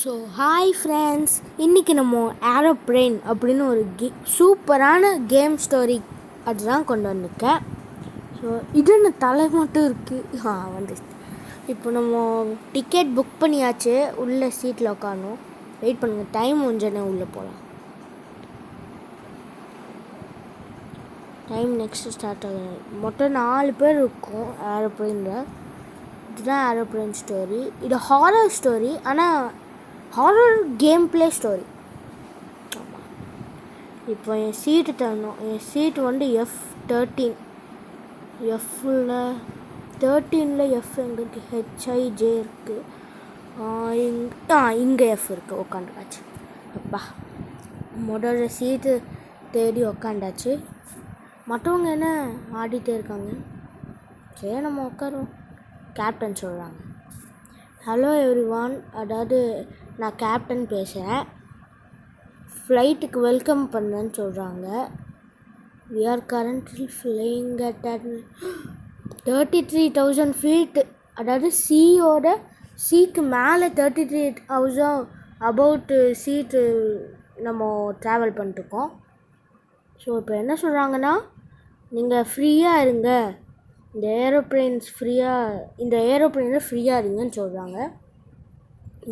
So hi friends, இன்றைக்கி நம்ம aeroplane அப்படின்னு ஒரு சூப்பரான கேம் ஸ்டோரி அதுதான் கொண்டு வந்திருக்கேன். ஸோ இதுன்னு தலை மட்டும் இருக்குது. வந்துச்சு. இப்போ நம்ம டிக்கெட் புக் பண்ணியாச்சு. உள்ளே சீட்டில் உட்காரணும். வெயிட் பண்ணுங்கள், டைம் முடிஞ்சோடனே உள்ளே போகலாம். டைம் நெக்ஸ்ட்டு ஸ்டார்ட் ஆகுது. மொத்தம் 4 பேர் இருக்கும் ஏரோப்ளேனில். இதுதான் ஏரோப்ளேன் ஸ்டோரி. இது ஹாரர் ஸ்டோரி, ஆனால் ஹாரர் கேம் பிளே ஸ்டோரி. இப்போ என் சீட்டு தரணும். என் சீட்டு வந்து F13. எஃப்பில் 13ல் எஃப் எங்கே இருக்குது? HIJ இருக்குது. இங்கே எஃப் இருக்குது. உட்காண்டாச்சு. அப்பா, முதல்ல சீட்டு தேடி உக்காண்டாச்சு. மற்றவங்க என்ன ஆடிட்டே இருக்காங்க. சரி, நம்ம உட்காருவோம். கேப்டன் சொல்கிறாங்க, ஹலோ எவ்ரிவான், அதாவது நான் கேப்டன் பேசுகிறேன். ஃப்ளைட்டுக்கு வெல்கம் பண்ணேன்னு சொல்கிறாங்க. We are currently flying at 33,000 feet. அதாவது சீக்கு மேலே 33,000 அபவுட்டு சீட்டு நம்ம ட்ராவல் பண்ணிட்டுருக்கோம். ஸோ இப்போ என்ன சொல்கிறாங்கன்னா, நீங்கள் ஃப்ரீயாக இருங்க, இந்த ஏரோப்ளேனில் ஃப்ரீயாக இருங்கன்னு சொல்கிறாங்க.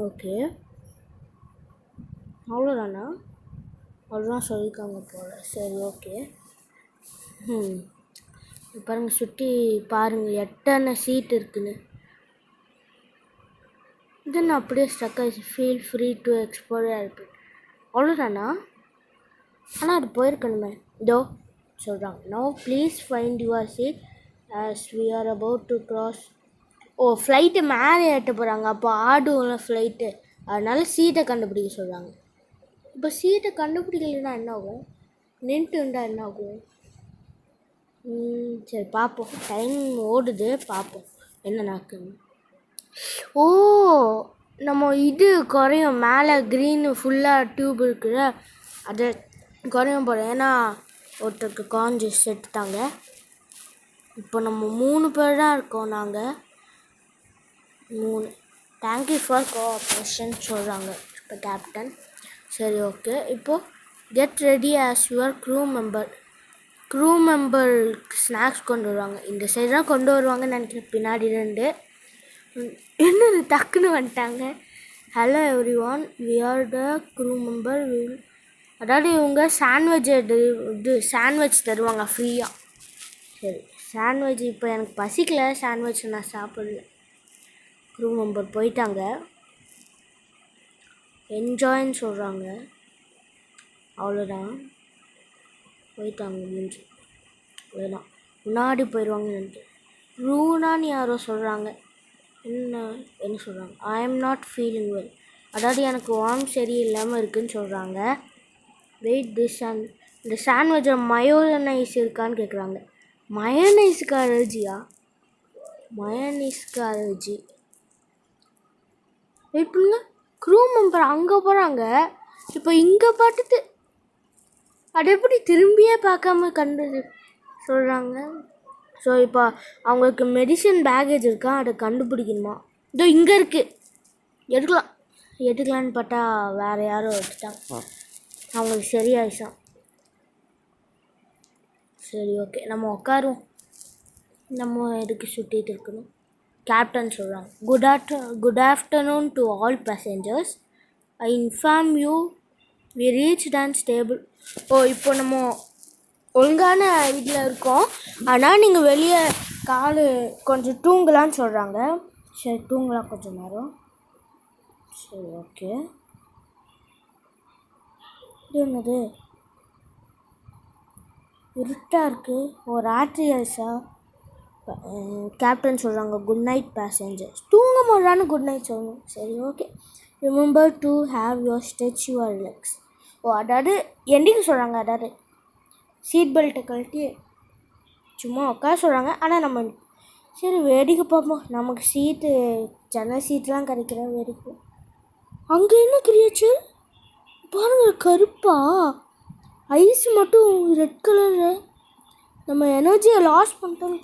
ஓகே, அவ்வளோதானா? அவ்வளோதான் சொல்லியிருக்காங்க போல். சரி, ஓகே. பாருங்கள், சுற்றி பாருங்கள், எத்தனை சீட் இருக்குன்னு. இது நான் அப்படியே ஸ்டக் ஆகிடுச்சு. Feel free to explore airplane. அவ்வளோதானா? ஆனால் அது போயிருக்கணுமே. இதோ சொல்கிறாங்க, no please find your seat as we are about to cross. Flight மேலே ஏற்ற போகிறாங்க. அப்போ ஆடுவோம்ல ஃப்ளைட்டு, அதனால சீட்டை கண்டுபிடிக்க சொல்கிறாங்க. இப்போ சீட்டை கண்டுபிடிக்கலைன்னா என்ன ஆகும்? நின்றுட்டு இருந்தால் என்ன ஆகும்? சரி, பார்ப்போம். டைம் ஓடுது, பார்ப்போம் என்ன நடக்குன்னு. நம்ம இது குறையும். மேலே க்ரீனு ஃபுல்லாக டியூப் இருக்குல்ல, அதை குறையும் போகிறோம். ஏன்னா ஒருத்தருக்கு காஞ்சி செட்டுட்டாங்க. இப்போ நம்ம 3 பேர் தான் இருக்கோம். நாங்கள் 3. தேங்க்யூ ஃபார் கோஆப்ரேஷன் சொல்கிறாங்க இப்போ கேப்டன். சரி, ஓகே. இப்போது get ready as your crew மெம்பருக்கு ஸ்நாக்ஸ் கொண்டு வருவாங்க. இந்த சைடு தான் கொண்டு வருவாங்கன்னு நினைக்கிறேன். பின்னாடி 2 என்னது டக்குன்னு வந்துட்டாங்க. Hello everyone, we are the crew member. அதாவது இவங்க சாண்ட்விச் தருவாங்க ஃப்ரீயாக. சரி, சாண்ட்விச் இப்போ எனக்கு பசிக்கல. சாண்ட்விச் நான் சாப்பிடல. க்ரூ மெம்பர் போயிட்டாங்க. என்ஜாய்ன்னு சொல்கிறாங்க. அவ்வளோதான், போயிட்டாங்க. முடிஞ்சு அவ்வளோதான். முன்னாடி போயிடுவாங்கன்னு நினைக்கிறேன். ரூனான்னு யாரோ சொல்கிறாங்க. என்ன சொல்கிறாங்க? I am not feeling well. அதாவது எனக்கு உடம்பு சரியில்லாமல் இருக்குதுன்னு சொல்கிறாங்க. வெயிட் இந்த சாண்ட்விச்சில் மயோனைஸ் இருக்கான்னு கேட்குறாங்க. மயோனைஸுக்கு அலர்ஜியா? மயோனைஸ்க்கு அலர்ஜி. வெயிட் பண்ணுங்க, க்ரூ மெம்பர் அங்கே போகிறாங்க. இப்போ இங்கே பார்த்துட்டு அது எப்படி திரும்பியே பார்க்காம சொல்கிறாங்க. ஸோ இப்போ அவங்களுக்கு மெடிசன் பேக்கேஜ் இருக்கா, அதை கண்டுபிடிக்கணுமா. இதோ இங்கே இருக்குது, எடுக்கலான்னு பார்த்தா வேறு யாரும் எடுத்துட்டாங்க. அவங்களுக்கு சரியாயிடுச்சான். சரி, ஓகே, நம்ம உட்காருவோம். நம்ம எதுக்கு சுற்றிட்டு இருக்கணும்? கேப்டன் சொல்கிறாங்க, good afternoon to all passengers. I inform you we reached and stable. இப்போ நம்ம ஒழுங்கான இதில் இருக்கோம். ஆனால் நீங்கள் வெளியே கொஞ்சம் தூங்கலான்னு சொல்கிறாங்க. சரி, தூங்கலாம் கொஞ்சம் நேரம். சரி, ஓகே. இது என்னது? இருட்டாக இருக்குது. ராத்திரி ஆயிடுச்சா? கேப்டன் சொல்கிறாங்க, குட் நைட் பேசஞ்சர்ஸ். தூங்கும் போது குட் நைட் சொல்லணும். சரி, okay. Remember to have your stretch your Lex. அதாவது என்றைக்கு சொல்கிறாங்க, அதாவது சீட் பெல்ட்டை கழட்டி சும்மா உட்கார சொல்கிறாங்க. ஆனால் நம்ம சரி வேடிக்கை பார்ப்போம். நமக்கு ஜன்னல் சீட்லாம் கிடைக்கிற வேடிக்கை. அங்கே என்ன கிரியேச்சர் பாருங்கள், கருப்பா ஐஸ் மட்டும் ரெட் கலரு. நம்ம எனர்ஜியை லாஸ் பண்ணிட்டோன்னு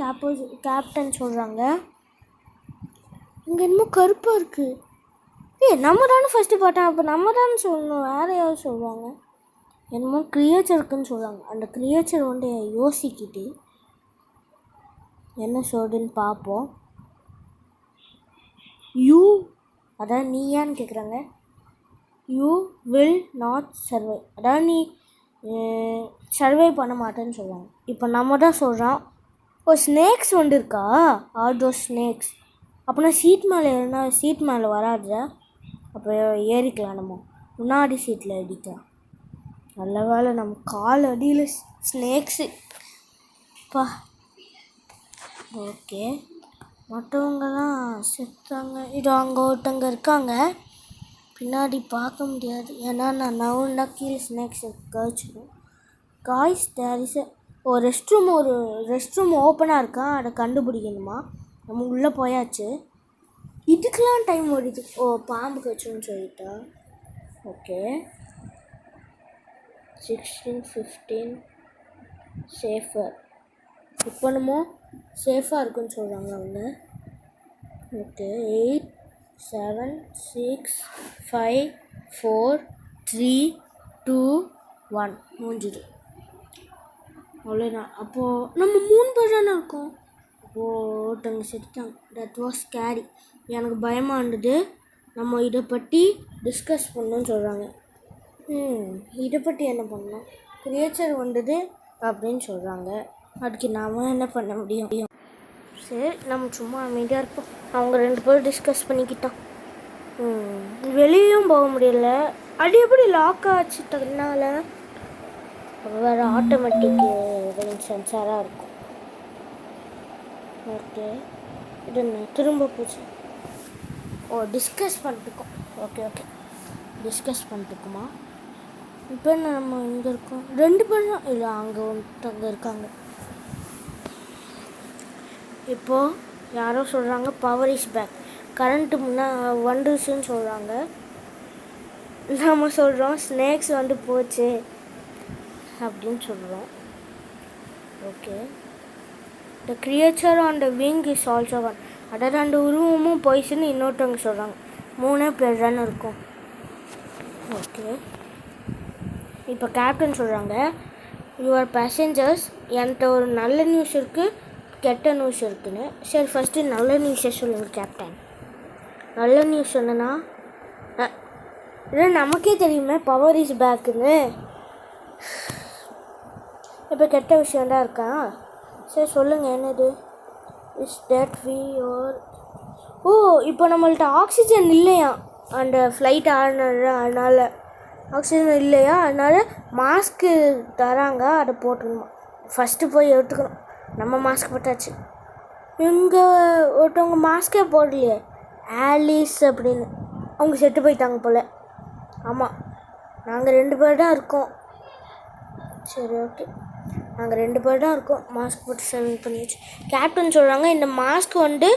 கேப்டன் சொல்கிறாங்க. இங்கே என்னமோ கருப்பாக இருக்குது. நம்ம தானே ஃபஸ்ட்டு பார்த்தோம், அப்போ நம்ம தானே சொல்லணும், வேறு யாரும் சொல்லுவாங்க. என்னமோ க்ரியேச்சர் இருக்குன்னு சொல்லுவாங்க. அந்த க்ரியேச்சர் வந்து யோசிக்கிட்டு என்ன சொல்லுதுன்னு பார்ப்போம். யூ, அதாவது நீ ஏன்னு கேட்குறாங்க. யூ வில் நாட் சர்வை, அதாவது நீ சர்வை பண்ண மாட்டேன்னு சொல்லுவாங்க. இப்போ நம்ம தான் சொல்கிறோம், ஒரு ஸ்னேக்ஸ் வந்து இருக்கா, ஆல் தோஸ் ஸ்னேக்ஸ். அப்படின்னா சீட் மேலே ஏறினா சீட் மேலே வராது, அப்போ ஏறிக்கலாம். நம்ம முன்னாடி சீட்டில் அடிக்கலாம். நல்ல வேலை நம்ம கால் அடியில் ஸ்னேக்ஸு பா. ஓகே, மற்றவங்கலாம் செத்தாங்க. இது அங்கே ஒருத்தங்க இருக்காங்க, பின்னாடி பார்க்க முடியாது ஏன்னா நான் நவுன்னா கீழே ஸ்னேக்ஸ் கழிச்சிடும். காய்ஸ் தேர் இஸ் ஒரு ரெஸ்ட் ரூம் ஓப்பனாக இருக்கா, அதை கண்டுபிடிக்கணுமா. நம்ம உள்ளே போயாச்சு. இதுக்கெலாம் டைம் ஓடிது. ஓ, பாம்பு கச்சுன்னு சொல்லிட்டா. Okay, 16, 15 safer. இப்போ நம்ம சேஃபாக இருக்குன்னு சொல்கிறாங்க அவங்க. ஓகே, 8, 7, 6, 5, 4, 3, 2, 1 முடிஞ்சுது. அவ்வளோதான். அப்போது நம்ம 3 பேர் தானே இருக்கோம். அப்போது ஒருத்தவங்க செத்துட்டாங்க. That was scary. எனக்கு பயமாக இருந்தது. நம்ம இதை பற்றி டிஸ்கஸ் பண்ணணும்னு சொல்கிறாங்க. இதை பற்றி என்ன பண்ணோம், க்ரியேச்சர் வந்தது அப்படின்னு சொல்கிறாங்க. அதுக்கு நாம் என்ன பண்ண முடியும். சரி, நம்ம சும்மா அமைதியாக இருப்போம். அவங்க 2 பேரும் டிஸ்கஸ் பண்ணிக்கிட்டோம். வெளியும் போக முடியல. அது எப்படி லாக் ஆச்சு தன்னால? வேறு ஆட்டோமேட்டிக் சென்சாராக இருக்கும். ஓகே, இது திரும்ப போச்சு. ஓ, டிஸ்கஸ் பண்ணிட்டுருக்கோம். ஓகே, டிஸ்கஸ் பண்ணிட்டுருக்குமா. இப்போ நம்ம இங்கே இருக்கோம். 2 பேர் தான் இல்லை, அங்கே ஒருத்தவங்க இருக்காங்க. இப்போது யாரோ சொல்கிறாங்க பவர் இஸ் பேக், கரண்ட்டு வந்துருச்சுன்னு சொல்கிறாங்க. நம்ம சொல்கிறோம் ஸ்னேக்ஸ் வந்து போச்சு அப்படின்னு சொல்கிறோம். Okay, the creature on the wing is also one, அதாவது அந்த உருவமும் போயிடுச்சுன்னு இன்னொருத்தவங்க சொல்கிறாங்க. 3 பேர் தானே இருக்கும். ஓகே, இப்போ கேப்டன் சொல்கிறாங்க, யுவர் பேசஞ்சர்ஸ், என்கிட்ட ஒரு நல்ல நியூஸ் இருக்குது, கெட்ட நியூஸ் இருக்குன்னு. சரி, ஃபஸ்ட்டு நல்ல நியூஸே சொல்லுங்கள் கேப்டன். நல்ல நியூஸ் என்னன்னா, இல்லை நமக்கே தெரியுமே பவர் இஸ் பேக்குன்னு. இப்போ கெட்ட விஷயந்தான் இருக்கா. சரி சொல்லுங்கள், என்னது. இஸ் டேட் வி ஓர், ஓ, இப்போ நம்மள்ட்ட ஆக்சிஜன் இல்லையா அந்த ஃப்ளைட் ஆடினது, அதனால் ஆக்சிஜன் இல்லையா, அதனால் மாஸ்க்கு தராங்க, அதை போட்டுக்கணுமா. ஃபஸ்ட்டு போய் எடுத்துக்கணும். நம்ம மாஸ்க் போட்டாச்சு. இங்கே ஒருத்தவங்க மாஸ்க்கே போடலையே, ஆலிஸ் அப்படின்னு. அவங்க செத்து போயிட்டாங்க போல். ஆமாம், நாங்கள் 2 பேர் தான் இருக்கோம். சரி, ஓகே, நாங்கள் 2 பேர் தான் இருக்கோம். மாஸ்க் போட்டு செலக்ட் பண்ணியாச்சு. கேப்டன் சொல்கிறாங்க, இந்த மாஸ்க் வந்து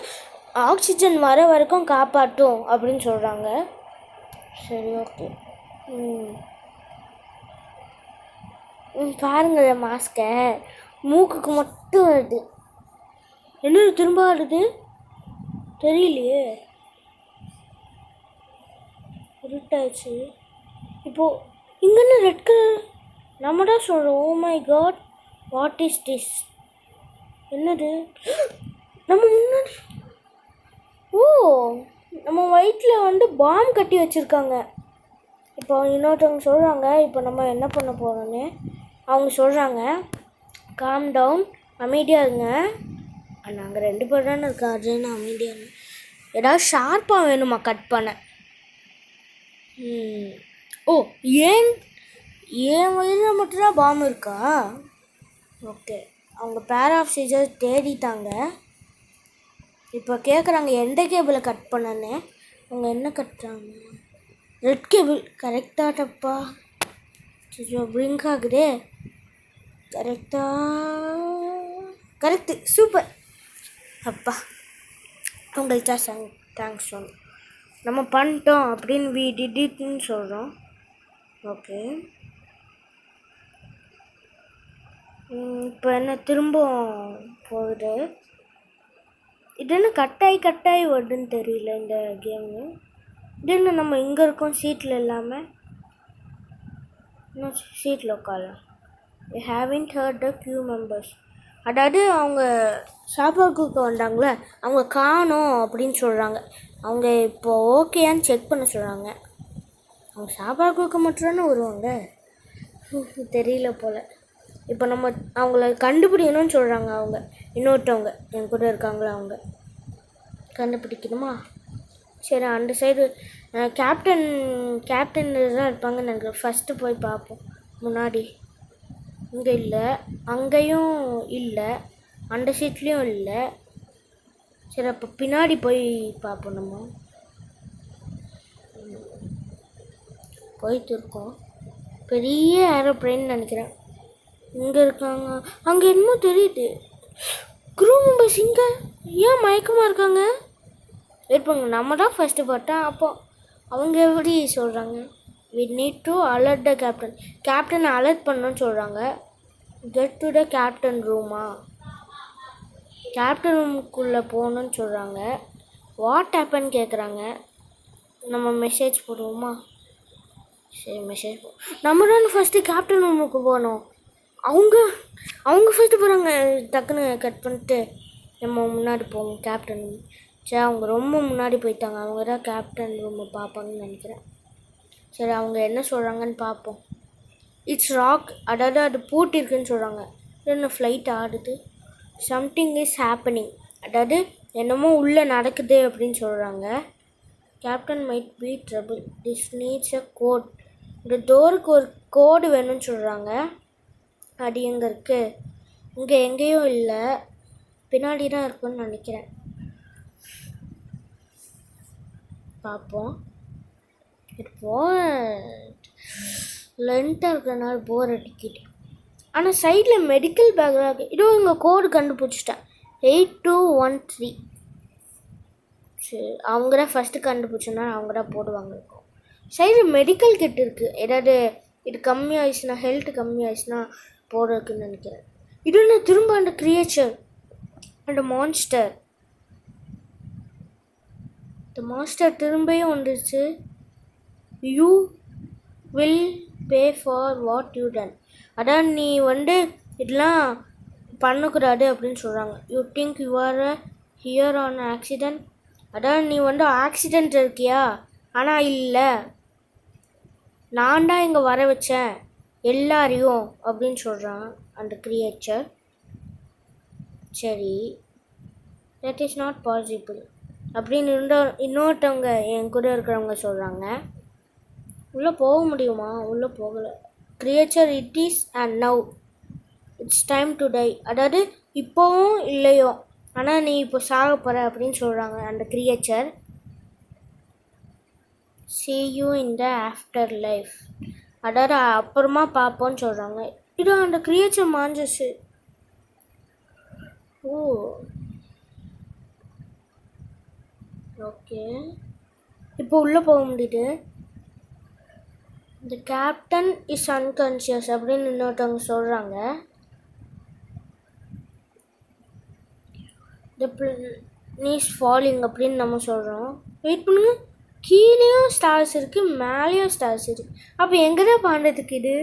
ஆக்சிஜன் வர வரைக்கும் காப்பாற்றும் அப்படின்னு சொல்கிறாங்க. சரி, ஓகே. பாருங்கள், மாஸ்கை மூக்குக்கு மட்டும் வருது. என்ன திரும்ப வருது தெரியலையே, இருட்டாச்சு. இப்போது இங்கேன்னு ரெட் கலர். நம்ம தான் சொல்கிறோம், oh my god, what is this. என்னது நம்ம முன்னாடி, ஓ, நம்ம வயிற்றில் வந்து பாம் கட்டி வச்சுருக்காங்க. இப்போ இன்னொருத்தவங்க சொல்கிறாங்க, இப்போ நம்ம என்ன பண்ண போகிறோன்னு. அவங்க சொல்கிறாங்க, காம் டவுன், அமைதியாக இருங்க, நாங்கள் 2 பேர் தானே இருக்கோம், அதுன்னு அமைதியாக இருங்க. ஏதாவது ஷார்ப்பாக வேணுமா கட் பண்ண. ஓ, ஏன் வயிறில் மட்டும்தான் பாம் இருக்கா. ஓகே, அவங்க பேர் ஆஃப் சீஜர் தேடிட்டாங்க. இப்போ கேட்குறாங்க எந்த கேபிளை கட் பண்ணன்னு. அவங்க என்ன கட்டுறாங்க, ரெட் கேபிள். கரெக்டாக தப்பா பிரிங்க் ஆகுதே. Correct, super. அப்பா, உங்களுக்கு தான் தேங்க்ஸ் சொல்லணும். நம்ம பண்ணிட்டோம் அப்படின்னு வி டிட்னு சொல்கிறோம். ஓகே, இப்போ என்ன திரும்ப போகுது. இது என்ன கட்டாயி வருதுன்னு தெரியல இந்த கேமு. இதுன்னு நம்ம இங்கே இருக்கோம் சீட்டில் இல்லாமல் இன்னும் சீட்டில் உட்காரலாம். We haven't heard the crew members. அதாவது அவங்க சாப்பாடு கொடுக்க வந்தாங்களே அவங்க காணோம் அப்படின்னு சொல்கிறாங்க. அவங்க இப்போ ஓகேயான்னு செக் பண்ண சொல்கிறாங்க. அவங்க சாப்பாடு கொடுக்க மட்டும்தானே வருவாங்க, தெரியல போல். இப்போ நம்ம அவங்கள கண்டுபிடிக்கணும்னு சொல்கிறாங்க. அவங்க இன்னொருத்தவங்க என் கூட இருக்காங்களா அவங்க கண்டுபிடிக்கணுமா? சரி, அந்த சைடு கேப்டன் தான் இருப்பாங்கன்னு நினைக்கிறேன். ஃபஸ்ட்டு போய் பார்ப்போம். முன்னாடி இங்கே இல்லை, அங்கேயும் இல்லை, அந்த சீட்லேயும் இல்லை. சரி, அப்போ பின்னாடி போய் பார்ப்போம். நம்ம போயிட்டு இருக்கோம். பெரிய ஏரோப்ளைன் நினைக்கிறேன். இங்கே இருக்காங்க. அங்கே என்னமோ தெரியுது. க்ரூ மெம்பர்ஸ் இங்கே ஏன் மயக்கமாக இருக்காங்க? இருப்பாங்க. நம்ம தான் ஃபஸ்ட்டு பார்த்தேன். அப்போ அவங்க எப்படி சொல்கிறாங்க? we need to alert the கேப்டனை அலர்ட் பண்ணணும்னு சொல்கிறாங்க. get to the captain ரூமா, கேப்டன் ரூமுக்குள்ளே போகணுன்னு சொல்கிறாங்க. வாட் ஹேப்பன் கேட்குறாங்க. நம்ம மெசேஜ் போடுவோமா? சரி, மெசேஜ் நம்ம தான் ஃபஸ்ட்டு கேப்டன் ரூமுக்கு போகணும். அவங்க ஃபஸ்ட்டு போகிறாங்க. டக்குன்னு கட் பண்ணிட்டு நம்ம முன்னாடி போவோம் கேப்டன் ரூம். சரி, அவங்க ரொம்ப முன்னாடி போயிட்டாங்க. அவங்க தான் கேப்டன் ரூமை பார்ப்பாங்கன்னு நினைக்கிறேன். சரி, அவங்க என்ன சொல்கிறாங்கன்னு பார்ப்போம். இட்ஸ் ராக், அதாவது அது பூட்டிருக்குன்னு சொல்கிறாங்க. இன்னும் ஃப்ளைட் ஆடுது. சம்திங் இஸ் ஹேப்பனிங், அதாவது என்னமோ உள்ளே நடக்குது அப்படின்னு சொல்கிறாங்க. Captain might be trouble, this needs a code. இந்த டோருக்கு ஒரு கோடு வேணும்னு சொல்கிறாங்க. அது எங்கே இருக்குது? இங்கே எங்கேயும் இல்லை, பின்னாடி தான் இருக்குன்னு நினைக்கிறேன். பார்ப்போம். இப்போ லென்த்தாக இருக்கிறனால போர் அடிக்கிட்டு. ஆனால் சைடில் மெடிக்கல் பேக்லாம் இருக்குது. இதோ இங்கே கோடு கண்டுபிடிச்சிட்டேன், 8213. சரி, அவங்க தான் ஃபஸ்ட்டு கண்டுபிடிச்சோன்னா அவங்க தான் போடுவாங்க. இருக்கும் சைடில் மெடிக்கல் கிட் இருக்குது. ஏதாவது இது கம்மியாகிடுச்சுன்னா, ஹெல்த் கம்மியாகிடுச்சுன்னா போடுறதுக்குன்னு நினைக்கிறேன். இது நான் திரும்ப அந்த கிரியேச்சர், அந்த மான்ஸ்டர் திரும்பியும் வந்துடுச்சு. You will pay for what you done, அதான் நீ இதெல்லாம் பண்ணக்கூடாது அப்படின்னு சொல்கிறாங்க. You think you are here on accident, அதான் நீ ஆக்சிடென்ட் இருக்கியா? ஆனால் இல்லை, நான் தான் இங்கே வர வச்சேன் எல்லாரையும் அப்படின்னு சொல்கிறான் அந்த கிரியேச்சர். சரி, தட் இஸ் நாட் பாசிபிள் அப்படின்னு இன்னொருத்தவங்க என் கூட இருக்கிறவங்க சொல்கிறாங்க. உள்ளே போக முடியுமா? உள்ளே போகலை. Creature, it is and now it's time to tie, அதாவது இப்போவும் இல்லையோ ஆனால் நீ இப்போ சாக போகிற அப்படின்னு சொல்கிறாங்க அந்த creature. see you in the after life, அதாவது அப்புறமா பார்ப்போன்னு சொல்கிறாங்க. இது அந்த கிரியேச்சர் மாஞ்சிச்சு. ஓ, ஓகே, இப்போ உள்ளே போக முடியுது. இந்த கேப்டன் இஸ் அன்கான்ஷியஸ் அப்படின்னு இன்னொருத்தவங்க சொல்கிறாங்க. த நீஸ் ஃபாலிங் அப்படின்னு நம்ம சொல்கிறோம். வெயிட் பண்ணுங்க, கீழேயும் ஸ்டார்ஸ் இருக்குது, மேலேயும் ஸ்டார்ஸ் இருக்குது. அப்போ எங்கே தான் பாண்டதுக்கு இது?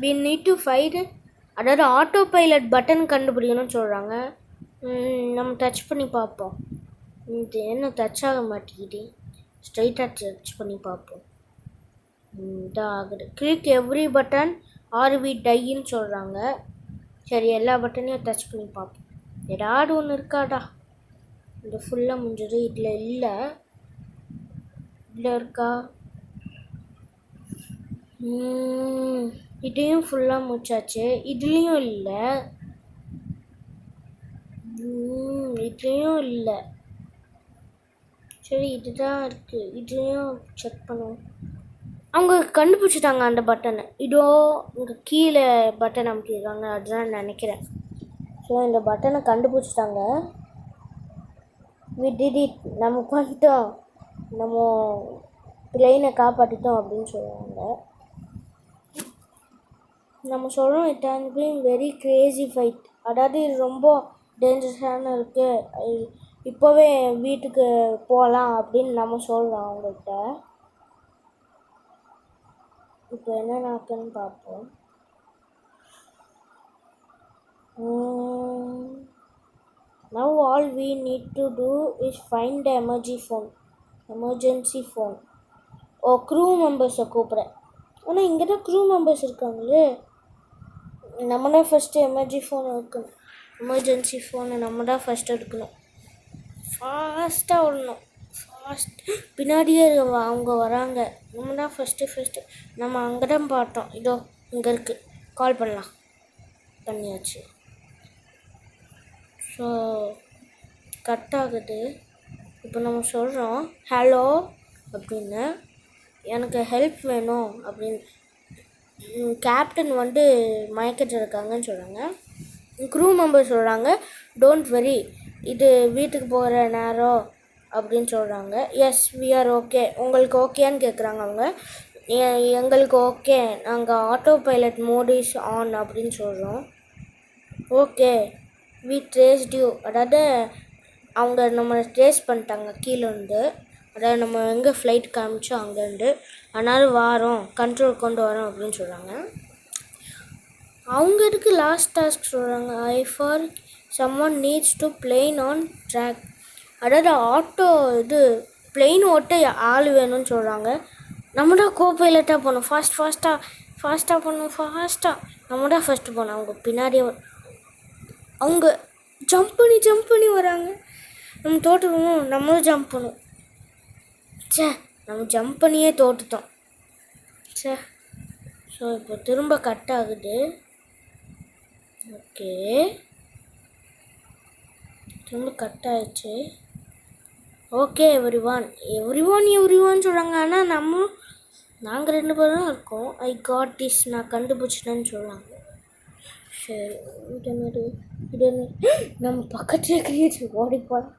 we need to fight, அதாவது ஆட்டோ பைலட் பட்டன் கண்டுபிடிக்கணும்னு சொல்கிறாங்க. நம்ம டச் பண்ணி பார்ப்போம். இது என்ன டச் ஆக மாட்டேங்குது, ஸ்ட்ரைட்டாக டச் பண்ணி பார்ப்போம். இதாக ஆகுது. Click every button or we டைன்னு சொல்கிறாங்க. சரி, எல்லா பட்டனையும் டச் பண்ணி பார்ப்போம். ஏதாவது ஒன்று இருக்காடா? இது ஃபுல்லாக முடிஞ்சது. இதில் இல்லை, இதில் இருக்கா? இதையும் ஃபுல்லாக முடிச்சாச்சு. இதுலேயும் இல்லை, இதுலேயும் இல்லை. சரி, இதுதான் இருக்குது, இதுலேயும் செக் பண்ணுவோம். அவங்க கண்டுபிடிச்சிட்டாங்க அந்த பட்டனை. இதோ இங்கே கீழே பட்டன் அமைக்கிருக்காங்க, அதுதான் நினைக்கிறேன். ஸோ இந்த பட்டனை கண்டுபிடிச்சிட்டாங்க. we did it, நம்ம பண்ணிட்டோம், நம்ம பிளெயினை காப்பாற்றிட்டோம் அப்படின்னு சொல்லுவாங்க. நம்ம சொல்கிறோம் it has been very Crazy fight, அதாவது இது ரொம்ப டேஞ்சரஸான இருக்குது, இப்போவே வீட்டுக்கு போகலாம் அப்படின்னு நம்ம சொல்கிறோம் அவங்கள்ட்ட. இப்போ என்ன நடக்குன்னு பார்ப்போம். Now all we need to do is find the emergency phone. Crew மெம்பர்ஸை கூப்பிட்றேன். ஆனால் இங்கே தான் க்ரூ மெம்பர்ஸ் இருக்காங்களே. நம்ம தான் ஃபஸ்ட்டு எமர்ஜென்சி ஃபோனை நம்ம தான் ஃபஸ்ட்டு எடுக்கணும். ஃபாஸ்ட்டாக ஓடணும். பின்னாடியே அவங்க வராங்க. நம்ம தான் ஃபஸ்ட்டு நம்ம அங்கே தான் பார்த்தோம். இதோ இங்கே இருக்குது. கால் பண்ணலாம். பண்ணியாச்சு. ஸோ கட் ஆகுது. இப்போ நம்ம சொல்கிறோம் ஹலோ அப்படின்னு, எனக்கு ஹெல்ப் வேணும் அப்படின்னு. கேப்டன் மயக்கத்தில் இருக்காங்கன்னு சொல்கிறாங்க. க்ரூ மெம்பர் சொல்கிறாங்க டோன்ட் வெரி, இது வீட்டுக்கு போகிற நேரம் அப்படின்னு சொல்கிறாங்க. Yes we are okay. உங்களுக்கு ஓகேன்னு கேட்குறாங்க அவங்க. எங்களுக்கு ஓகே, நாங்கள் auto pilot mode is on அப்படின்னு சொல்கிறோம். ஓகே வி ட்ரேஸ்ட் யூ, அதாவது அவங்க நம்மளை ட்ரேஸ் பண்ணிட்டாங்க கீழேருந்து. அதாவது நம்ம எங்கே ஃப்ளைட் காமிச்சோம் அங்கேருந்து. அதனால் வாரோம், கண்ட்ரோல் கொண்டு வரோம் அப்படின்னு சொல்கிறாங்க. அவங்க இதுக்கு லாஸ்ட் டாஸ்க் சொல்கிறாங்க. I for someone needs to plane on track. அதாவது ஆட்டோ பிளெயின் ஓட்ட ஆள் வேணும்னு சொல்கிறாங்க. நம்ம தான் கோபைலட்டாக போகணும். ஃபாஸ்ட்டாக போகணும். நம்ம தான் ஃபஸ்ட்டு போகணும். அவங்க பின்னாடியே அவங்க ஜம்ப் பண்ணி வராங்க. நம்ம தோற்றுவோம். நம்மளும் ஜம்ப் பண்ணும். நம்ம ஜம்ப் பண்ணியே தோற்றுட்டோம். ஸோ இப்போ திரும்ப கட் ஆகுது. ஓகே திரும்ப கட் ஆயிடுச்சு. ஓகே எவ்ரி ஒன் சொல்கிறாங்க. ஆனால் நாங்கள் 2 பேரும் இருக்கோம். ஐ காட் திஸ், நான் கண்டுபிடிச்சிட்டேன்னு சொல்கிறாங்க. சரி இது நம்ம பக்கத்தில் கிரியேட் ஓடிப்போம்.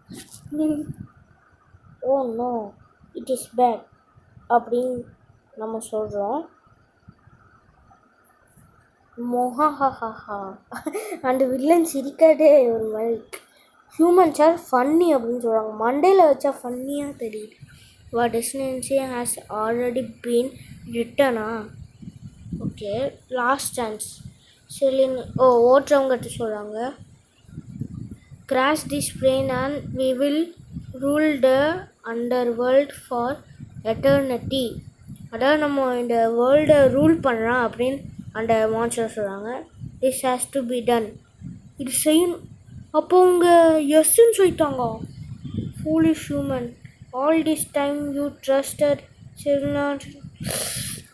Oh no it is bad அப்படின்னு நம்ம சொல்கிறோம். மொஹாஹாஹா அந்த வில்லன் சிரிக்காதே ஒரு மாதிரி. ஹியூமன்ஸ் ஆர் ஃபன்னி அப்படின்னு சொல்கிறாங்க. மண்டேல வச்சா ஃபன்னியாக தெரியுது. Our destination has already been written. Okay last chance. சரி ஓட்டுறவங்ககிட்ட சொல்கிறாங்க crash this plane and we will rule the underworld for eternity. அதாவது நம்ம இந்த வேர்ல்டை ரூல் பண்ணுறோம் அப்படின்னு அந்த மான்ஸ்டர் சொல்கிறாங்க. This has to be done, இது செய்யணும். அப்போ அவங்க எஸ்ன்னு சொல்லிட்டாங்க. Foolish human, all this time you trusted.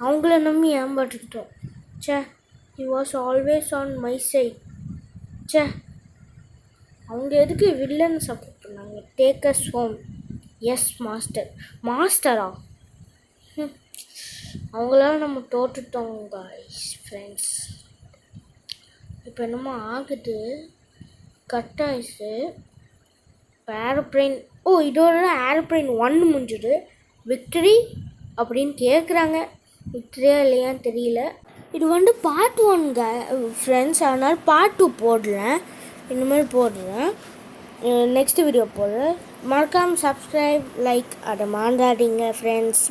அவங்கள நம்பி ஏமாற்றிக்கிட்டோம். He was always on my side. அவங்க எதுக்கு வில்லன் சப்போர்ட் பண்ணாங்க? Take us home. எஸ் மாஸ்டரா அவங்களால நம்ம தோற்றுட்டோம் காய்ஸ் ஃப்ரெண்ட்ஸ். இப்போ என்னமோ ஆகுது, கட் ஆயிடுச்சு. இப்போ ஏரோப்ளைன் இதோட ஏரோப்ளைன் 1 முடிஞ்சுது. விக்டரி அப்படின்னு கேட்குறாங்க. விக்டரியா இல்லையான்னு தெரியல. இது பார்ட் 1 ஃப்ரெண்ட்ஸ். அதனால் பார்ட் 2 போடுறேன். இனிமேல் போடுறேன். நெக்ஸ்ட் வீடியோ போடுறேன். மறக்காமல் சப்ஸ்கிரைப் லைக் அதை மறந்துடாதீங்க ஃப்ரெண்ட்ஸ்.